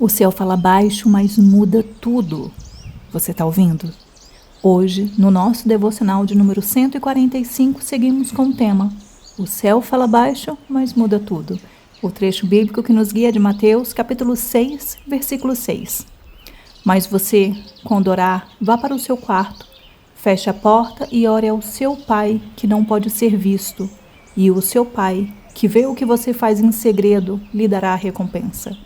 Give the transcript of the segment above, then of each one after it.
O céu fala baixo, mas muda tudo. Você está ouvindo? Hoje, no nosso devocional de número 145, seguimos com o tema O céu fala baixo, mas muda tudo. O trecho bíblico que nos guia é de Mateus, capítulo 6, versículo 6. Mas você, quando orar, vá para o seu quarto, feche a porta e ore ao seu Pai, que não pode ser visto, e o seu Pai, que vê o que você faz em segredo, lhe dará a recompensa.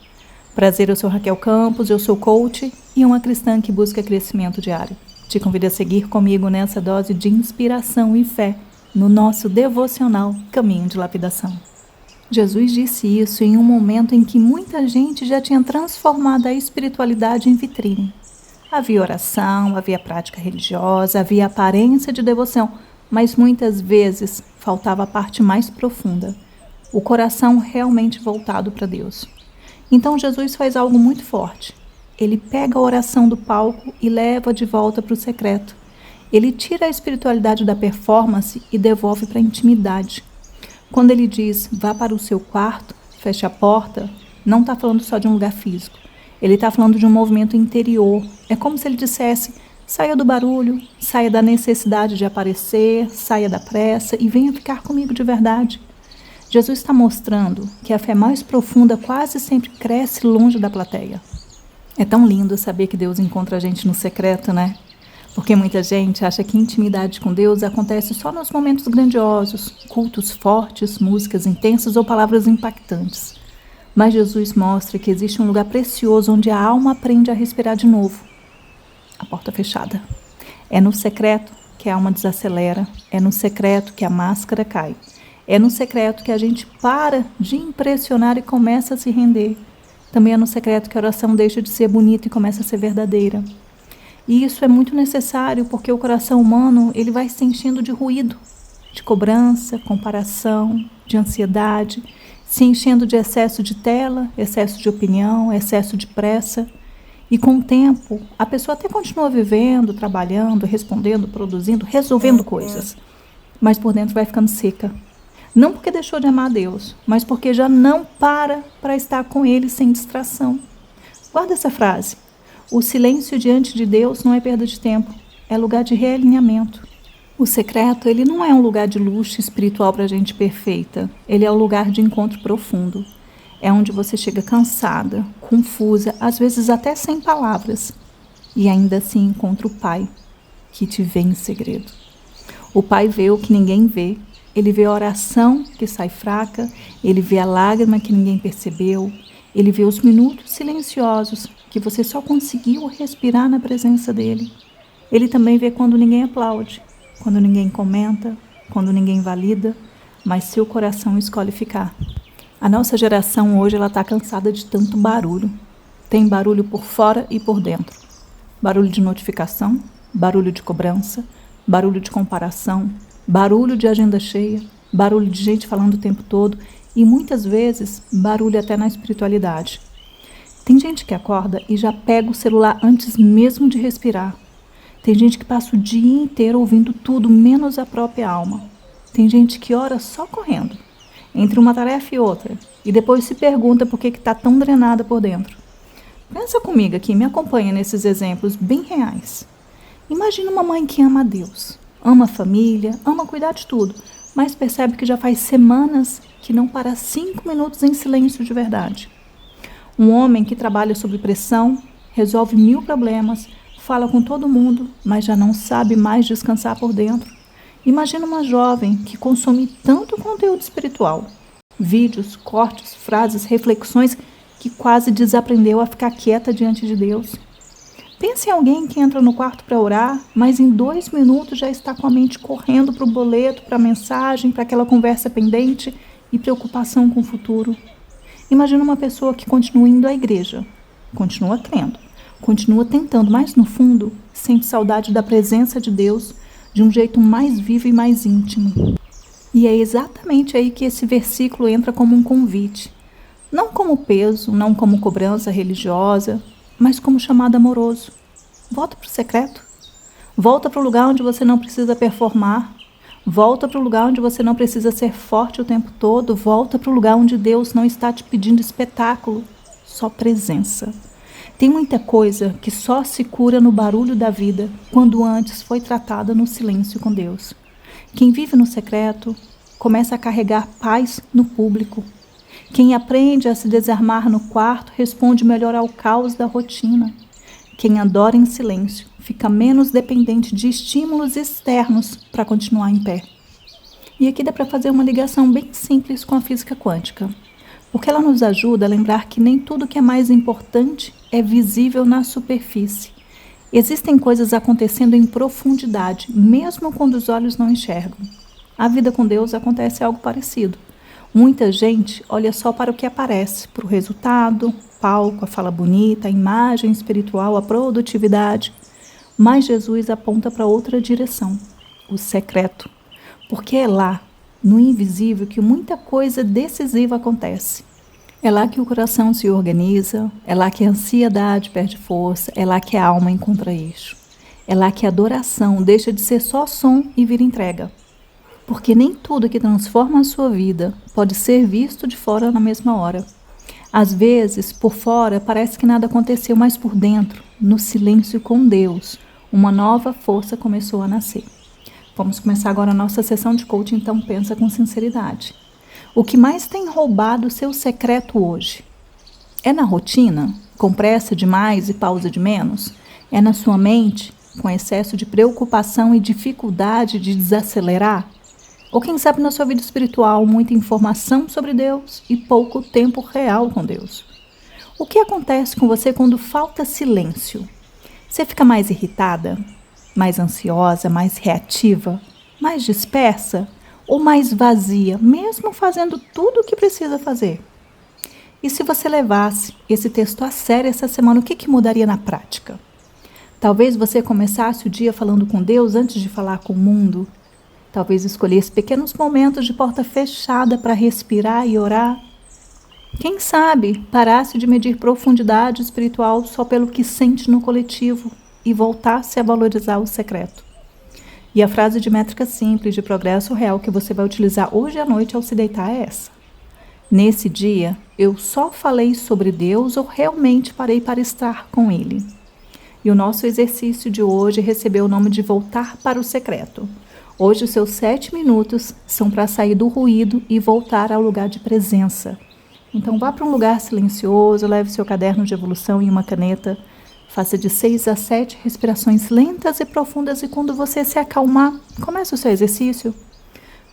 Prazer, eu sou Raquel Campos, eu sou coach e uma cristã que busca crescimento diário. Te convido a seguir comigo nessa dose de inspiração e fé no nosso devocional Caminho de Lapidação. Jesus disse isso em um momento em que muita gente já tinha transformado a espiritualidade em vitrine. Havia oração, havia prática religiosa, havia aparência de devoção, mas muitas vezes faltava a parte mais profunda, o coração realmente voltado para Deus. Então Jesus faz algo muito forte. Ele pega a oração do palco e leva de volta para o secreto. Ele tira a espiritualidade da performance e devolve para a intimidade. Quando ele diz, vá para o seu quarto, feche a porta, não está falando só de um lugar físico. Ele está falando de um movimento interior. É como se ele dissesse, saia do barulho, saia da necessidade de aparecer, saia da pressa e venha ficar comigo de verdade. Jesus está mostrando que a fé mais profunda quase sempre cresce longe da plateia. É tão lindo saber que Deus encontra a gente no secreto, né? Porque muita gente acha que intimidade com Deus acontece só nos momentos grandiosos, cultos fortes, músicas intensas ou palavras impactantes. Mas Jesus mostra que existe um lugar precioso onde a alma aprende a respirar de novo. A porta fechada. É no secreto que a alma desacelera, é no secreto que a máscara cai. É no secreto que a gente para de impressionar e começa a se render. Também é no secreto que a oração deixa de ser bonita e começa a ser verdadeira. E isso é muito necessário porque o coração humano ele vai se enchendo de ruído, de cobrança, comparação, de ansiedade, se enchendo de excesso de tela, excesso de opinião, excesso de pressa. E com o tempo, a pessoa até continua vivendo, trabalhando, respondendo, produzindo, resolvendo coisas. Mas por dentro vai ficando seca. Não porque deixou de amar a Deus, mas porque já não para estar com Ele sem distração. Guarda essa frase. O silêncio diante de Deus não é perda de tempo, é lugar de realinhamento. O secreto, ele não é um lugar de luxo espiritual para gente perfeita. Ele é um lugar de encontro profundo. É onde você chega cansada, confusa, às vezes até sem palavras. E ainda assim encontra o Pai, que te vê em segredo. O Pai vê o que ninguém vê. Ele vê a oração que sai fraca, ele vê a lágrima que ninguém percebeu, ele vê os minutos silenciosos que você só conseguiu respirar na presença dele. Ele também vê quando ninguém aplaude, quando ninguém comenta, quando ninguém valida, mas seu coração escolhe ficar. A nossa geração hoje está cansada de tanto barulho. Tem barulho por fora e por dentro. Barulho de notificação, barulho de cobrança, barulho de comparação, barulho de agenda cheia, barulho de gente falando o tempo todo e muitas vezes barulho até na espiritualidade. Tem gente que acorda e já pega o celular antes mesmo de respirar. Tem gente que passa o dia inteiro ouvindo tudo menos a própria alma. Tem gente que ora só correndo, entre uma tarefa e outra, e depois se pergunta por que está tão drenada por dentro. Pensa comigo aqui, me acompanha nesses exemplos bem reais. Imagina uma mãe que ama a Deus. Ama a família, ama cuidar de tudo, mas percebe que já faz semanas que não para 5 minutos em silêncio de verdade. Um homem que trabalha sob pressão, resolve 1000 problemas, fala com todo mundo, mas já não sabe mais descansar por dentro. Imagina uma jovem que consome tanto conteúdo espiritual, vídeos, cortes, frases, reflexões, que quase desaprendeu a ficar quieta diante de Deus. Pense em alguém que entra no quarto para orar, mas em 2 minutos já está com a mente correndo para o boleto, para a mensagem, para aquela conversa pendente e preocupação com o futuro. Imagina uma pessoa que continua indo à igreja, continua crendo, continua tentando, mas no fundo sente saudade da presença de Deus de um jeito mais vivo e mais íntimo. E é exatamente aí que esse versículo entra como um convite. Não como peso, não como cobrança religiosa, mas como chamado amoroso. Volta para o secreto. Volta para o lugar onde você não precisa performar. Volta para o lugar onde você não precisa ser forte o tempo todo. Volta para o lugar onde Deus não está te pedindo espetáculo, só presença. Tem muita coisa que só se cura no barulho da vida, quando antes foi tratada no silêncio com Deus. Quem vive no secreto começa a carregar paz no público. Quem aprende a se desarmar no quarto responde melhor ao caos da rotina. Quem adora em silêncio fica menos dependente de estímulos externos para continuar em pé. E aqui dá para fazer uma ligação bem simples com a física quântica, porque ela nos ajuda a lembrar que nem tudo que é mais importante é visível na superfície. Existem coisas acontecendo em profundidade, mesmo quando os olhos não enxergam. A vida com Deus acontece algo parecido. Muita gente olha só para o que aparece, para o resultado, palco, a fala bonita, a imagem espiritual, a produtividade. Mas Jesus aponta para outra direção, o secreto. Porque é lá, no invisível, que muita coisa decisiva acontece. É lá que o coração se organiza, é lá que a ansiedade perde força, é lá que a alma encontra eixo. É lá que a adoração deixa de ser só som e vira entrega. Porque nem tudo que transforma a sua vida pode ser visto de fora na mesma hora. Às vezes, por fora, parece que nada aconteceu, mas por dentro, no silêncio com Deus, uma nova força começou a nascer. Vamos começar agora a nossa sessão de coaching, então pensa com sinceridade. O que mais tem roubado o seu secreto hoje? É na rotina, com pressa demais e pausa de menos? É na sua mente, com excesso de preocupação e dificuldade de desacelerar? Ou quem sabe na sua vida espiritual, muita informação sobre Deus e pouco tempo real com Deus? O que acontece com você quando falta silêncio? Você fica mais irritada, mais ansiosa, mais reativa, mais dispersa ou mais vazia, mesmo fazendo tudo o que precisa fazer? E se você levasse esse texto a sério essa semana, o que mudaria na prática? Talvez você começasse o dia falando com Deus antes de falar com o mundo. Talvez escolhesse pequenos momentos de porta fechada para respirar e orar. Quem sabe parasse de medir profundidade espiritual só pelo que sente no coletivo e voltasse a valorizar o secreto. E a frase de métrica simples de progresso real que você vai utilizar hoje à noite ao se deitar é essa: nesse dia, eu só falei sobre Deus ou realmente parei para estar com Ele? E o nosso exercício de hoje recebeu o nome de voltar para o secreto. Hoje os seus 7 minutos são para sair do ruído e voltar ao lugar de presença. Então vá para um lugar silencioso, leve seu caderno de evolução e uma caneta, faça de 6 a 7 respirações lentas e profundas e quando você se acalmar, comece o seu exercício.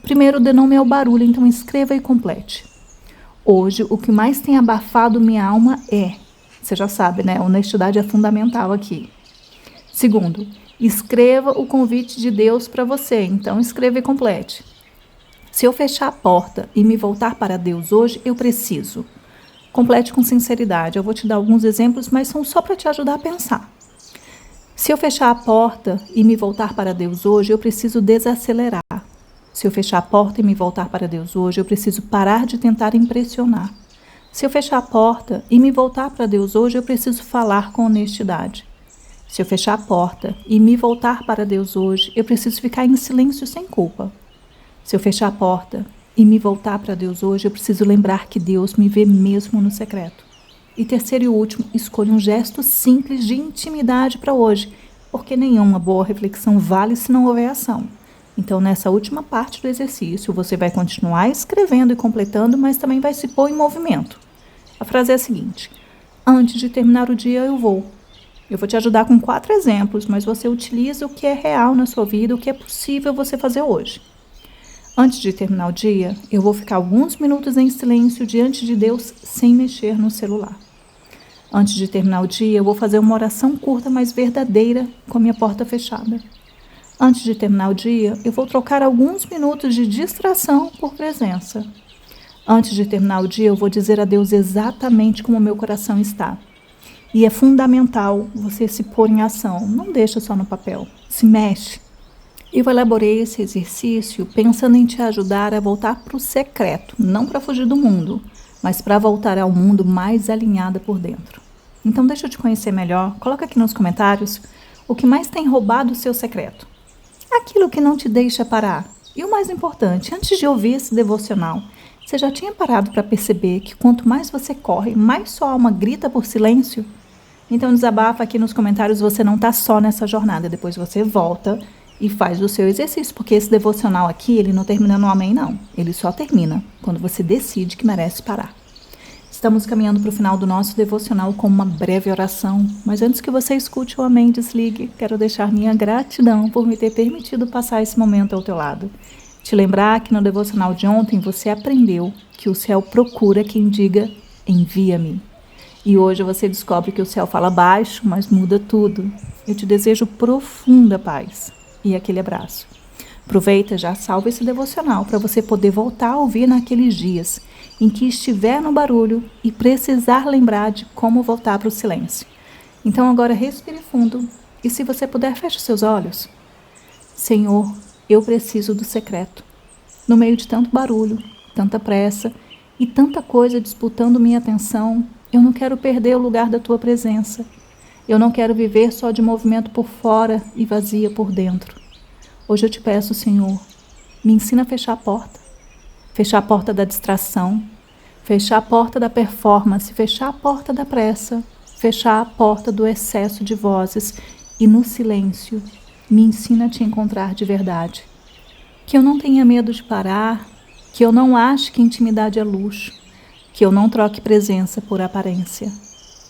Primeiro, dê nome ao barulho, então escreva e complete. Hoje, o que mais tem abafado minha alma é, você já sabe, né? A honestidade é fundamental aqui. Segundo, escreva o convite de Deus para você, então escreva e complete. Se eu fechar a porta e me voltar para Deus hoje, eu preciso. Complete com sinceridade. Eu vou te dar alguns exemplos, mas são só para te ajudar a pensar. Se eu fechar a porta e me voltar para Deus hoje, eu preciso desacelerar. Se eu fechar a porta e me voltar para Deus hoje, eu preciso parar de tentar impressionar. Se eu fechar a porta e me voltar para Deus hoje, eu preciso falar com honestidade. Se eu fechar a porta e me voltar para Deus hoje, eu preciso ficar em silêncio sem culpa. Se eu fechar a porta e me voltar para Deus hoje, eu preciso lembrar que Deus me vê mesmo no secreto. E terceiro e último, escolha um gesto simples de intimidade para hoje, porque nenhuma boa reflexão vale se não houver ação. Então, nessa última parte do exercício, você vai continuar escrevendo e completando, mas também vai se pôr em movimento. A frase é a seguinte: antes de terminar o dia, eu vou. Eu vou te ajudar com 4 exemplos, mas você utiliza o que é real na sua vida, o que é possível você fazer hoje. Antes de terminar o dia, eu vou ficar alguns minutos em silêncio diante de Deus sem mexer no celular. Antes de terminar o dia, eu vou fazer uma oração curta, mas verdadeira, com a minha porta fechada. Antes de terminar o dia, eu vou trocar alguns minutos de distração por presença. Antes de terminar o dia, eu vou dizer a Deus exatamente como o meu coração está. E é fundamental você se pôr em ação, não deixa só no papel, se mexe. Eu elaborei esse exercício pensando em te ajudar a voltar para o secreto, não para fugir do mundo, mas para voltar ao mundo mais alinhada por dentro. Então deixa eu te conhecer melhor, coloca aqui nos comentários o que mais tem roubado o seu secreto. Aquilo que não te deixa parar. E o mais importante, antes de ouvir esse devocional, Você já tinha parado para perceber que quanto mais você corre, mais sua alma grita por silêncio? Então desabafa aqui nos comentários, você não está só nessa jornada. Depois você volta e faz o seu exercício, porque esse devocional aqui, ele não termina no amém, não. Ele só termina quando você decide que merece parar. Estamos caminhando para o final do nosso devocional com uma breve oração, mas antes que você escute o amém, desligue, quero deixar minha gratidão por me ter permitido passar esse momento ao teu lado. Te lembrar que no devocional de ontem você aprendeu que o céu procura quem diga, envia-me. E hoje você descobre que o céu fala baixo, mas muda tudo. Eu te desejo profunda paz e aquele abraço. Aproveita, já salva esse devocional para você poder voltar a ouvir naqueles dias em que estiver no barulho e precisar lembrar de como voltar para o silêncio. Então agora respire fundo e, se você puder, feche os seus olhos. Senhor, eu preciso do secreto. No meio de tanto barulho, tanta pressa e tanta coisa disputando minha atenção, eu não quero perder o lugar da tua presença. Eu não quero viver só de movimento por fora e vazia por dentro. Hoje eu te peço, Senhor, me ensina a fechar a porta. Fechar a porta da distração, fechar a porta da performance, fechar a porta da pressa, fechar a porta do excesso de vozes e, no silêncio, me ensina a te encontrar de verdade. Que eu não tenha medo de parar, que eu não ache que intimidade é luxo, que eu não troque presença por aparência.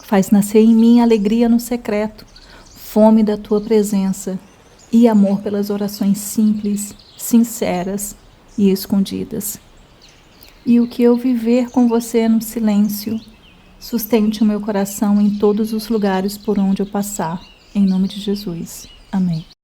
Faz nascer em mim alegria no secreto, fome da tua presença e amor pelas orações simples, sinceras e escondidas. E o que eu viver com você no silêncio, sustente o meu coração em todos os lugares por onde eu passar. Em nome de Jesus. Amém.